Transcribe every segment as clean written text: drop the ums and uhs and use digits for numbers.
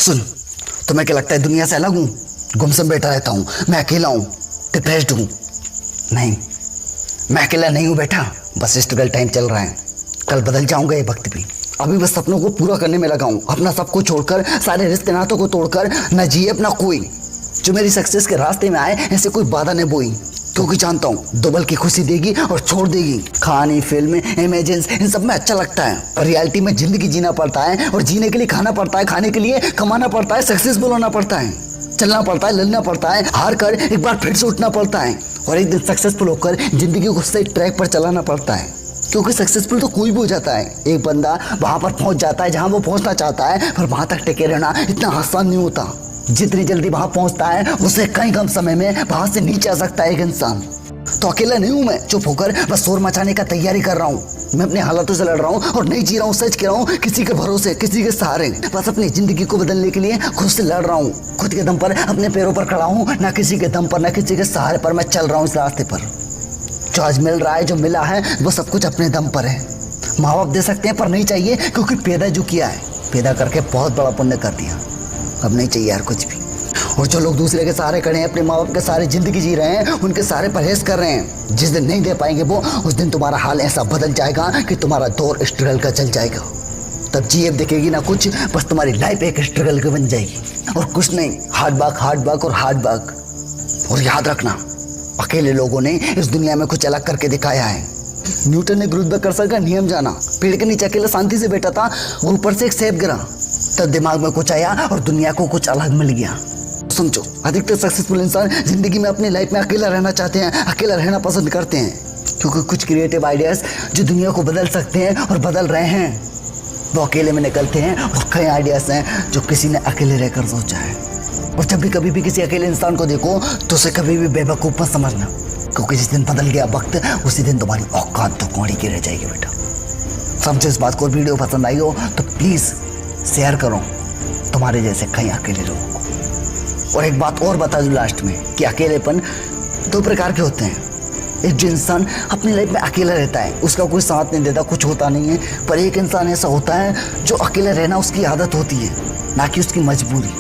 सुन, तुम्हें क्या लगता है दुनिया से अलग हूँ, गुमसुम बैठा रहता हूँ, मैं अकेला हूँ, डिप्रेस्ड हूँ? नहीं, मैं अकेला नहीं हूँ बेटा, बस स्ट्रगल टाइम चल रहा है। कल बदल जाऊंगा ये वक्त भी। अभी बस सपनों को पूरा करने में लगा हूँ, अपना सब कुछ छोड़कर, सारे रिश्ते नातों को तोड़कर, न जिए अपना कोई। जो मेरी सक्सेस के रास्ते में आए ऐसे कोई बाधा नहीं बोई, क्योंकि जानता हूँ दो पल की खुशी देगी और छोड़ देगी। खाने, फिल्म, इमेजेस, इन सब में अच्छा लगता है, और रियलिटी में जिंदगी जीना पड़ता है, और जीने के लिए खाना पड़ता है, खाने के लिए कमाना पड़ता है, सक्सेसफुल होना पड़ता है, चलना पड़ता है, लड़ना पड़ता है, हार कर एक बार फिर से उठना पड़ता है, और एक दिन सक्सेसफुल होकर जिंदगी को सही ट्रैक पर चलाना पड़ता है। क्योंकि सक्सेसफुल तो कोई भी हो जाता है, एक बंदा वहां पर पहुंच जाता है जहां वो पहुंचना चाहता है, पर वहां तक टिके रहना इतना आसान नहीं होता। जितनी जल्दी वहां पहुंचता है उससे कई कम समय में वहां से नीचे आ सकता है एक इंसान। तो अकेला नहीं हूं मैं, चुप होकर बस शोर मचाने का तैयारी कर रहा हूं। मैं अपने हालातों से लड़ रहा हूं और नहीं जी रहा हूं, सच कह रहा हूं, किसी के भरोसे, किसी के सहारे। बस अपनी जिंदगी को बदलने के लिए खुद से लड़ रहा हूं, खुद के दम पर अपने पैरों पर खड़ा हूं, ना किसी के दम पर, ना किसी के सहारे पर मैं चल रहा हूं इस रास्ते पर। जो आज मिल रहा है, जो मिला है, वो सब कुछ अपने दम पर है। माँ बाप दे सकते हैं पर नहीं चाहिए, क्योंकि पैदा जो किया है, पैदा करके बहुत बड़ा पुण्य कर दिया, अब नहीं चाहिए यार कुछ भी। और जो लोग दूसरे के सहारे खड़े हैं, अपने माँ बाप के सहारे जिंदगी जी रहे हैं, उनके सहारे परहेज कर रहे हैं, जिस दिन नहीं दे पाएंगे वो, उस दिन तुम्हारा हाल ऐसा बदल जाएगा कि तुम्हारा दौर स्ट्रगल का चल जाएगा। तब जीएफ दिखेगी ना कुछ, बस तुम्हारी लाइफ एक स्ट्रगल की बन जाएगी, और कुछ नहीं, हार्ड वर्क और हार्ड वर्क। और याद रखना, अकेले लोगों ने इस दुनिया में कुछ अलग करके दिखाया है। न्यूटन ने गुरुत्वाकर्षण का नियम जाना, पेड़ के नीचे अकेला शांति से बैठा था, और ऊपर से एक सेब गिरा, तब दिमाग में कुछ आया और दुनिया को कुछ अलग मिल गया। समझो, अधिकतर सक्सेसफुल इंसान जिंदगी में अपनी लाइफ में अकेला रहना चाहते हैं, अकेला रहना पसंद करते हैं, क्योंकि कुछ क्रिएटिव आइडियाज जो दुनिया को बदल सकते हैं और बदल रहे हैं, वो अकेले में निकलते हैं। और कई आइडियाज हैं जो किसी ने अकेले रहकर सोचा है। और जब भी कभी भी किसी अकेले इंसान को देखो तो उसे कभी भी बेवकूफ़ मत समझना, क्योंकि जिस दिन बदल गया वक्त, उसी दिन तुम्हारी औकात तो कौड़ी की रह जाएगी बेटा। समझो इस बात को। वीडियो पसंद आई हो तो प्लीज़ शेयर करो तुम्हारे जैसे कई अकेले लोगों को। और एक बात और बता दूं लास्ट में, कि अकेलेपन दो प्रकार के होते हैं। एक जो इंसान अपनी लाइफ में अकेला रहता है, उसका कोई साथ नहीं देता, कुछ होता नहीं है, पर एक इंसान ऐसा होता है जो अकेला रहना उसकी आदत होती है, ना कि उसकी मजबूरी।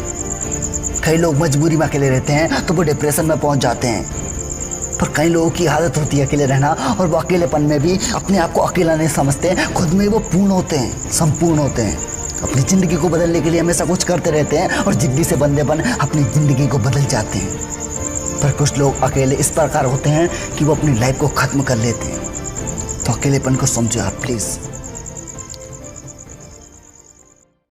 कई लोग मजबूरी में अकेले रहते हैं तो वो डिप्रेशन में पहुंच जाते हैं, पर कई लोगों की आदत होती है अकेले रहना, और वो अकेलेपन में भी अपने आप को अकेला नहीं समझते, खुद में वो पूर्ण होते हैं, संपूर्ण होते हैं। अपनी ज़िंदगी को बदलने के लिए हमेशा कुछ करते रहते हैं, और जिद्दी से बंदेपन अपनी ज़िंदगी को बदल जाते हैं। पर कुछ लोग अकेले इस प्रकार होते हैं कि वो अपनी लाइफ को ख़त्म कर लेते हैं। तो अकेलेपन को समझो आप प्लीज़।